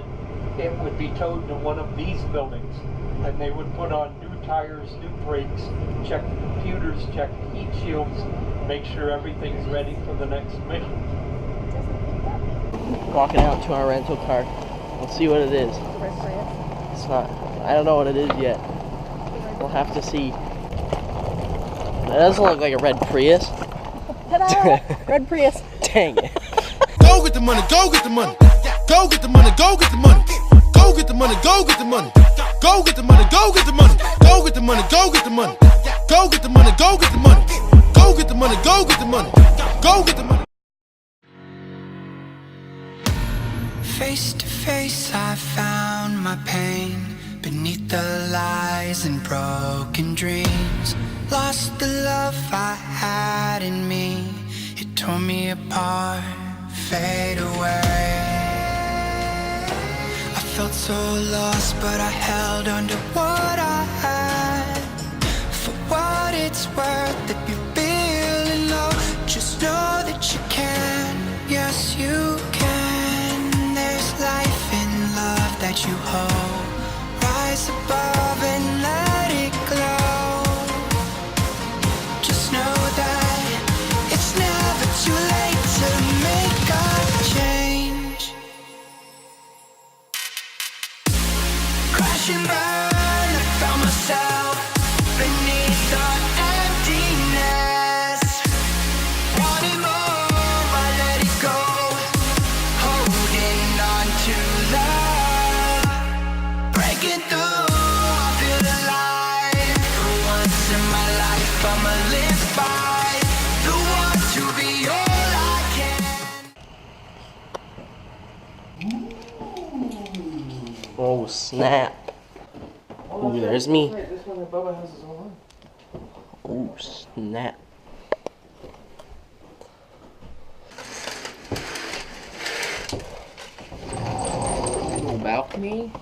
it, it would be towed to one of these buildings, and they would put on new tires, new brakes, check the computers, check the heat shields, make sure everything's ready for the next mission. Walking out to our rental car. Let's see what it is. It's not. I don't know what it is yet. We'll have to see. That doesn't look like a red Prius. Ta-da! Red Prius. Dang it. Go get the money, go get the money. Go get the money, go get the money. Go get the money, go get the money. Go get the money, go get the money. Go get the money, go get the money. Go get the money, go get the money. Go get the money, go get the money. Go get the money. Face to face, I found my pain beneath the lies and broken dreams. Lost the love I had in me. It tore me apart, fade away. I felt so lost, but I held on to what I had. For what it's worth, if you're feeling low, just know that you can. Yes, you can. There's life in love that you hold. Rise above and let it glow. Just know that it's never too late to make a change. Crash and burn, I found myself beneath the emptiness. Wanting more, I let it go. Holding on to love. Breaking through, I feel alive. For once in my life, I'ma live by the want to be all I can. Oh snap. Ooh, there's me. Oh snap. Balcony.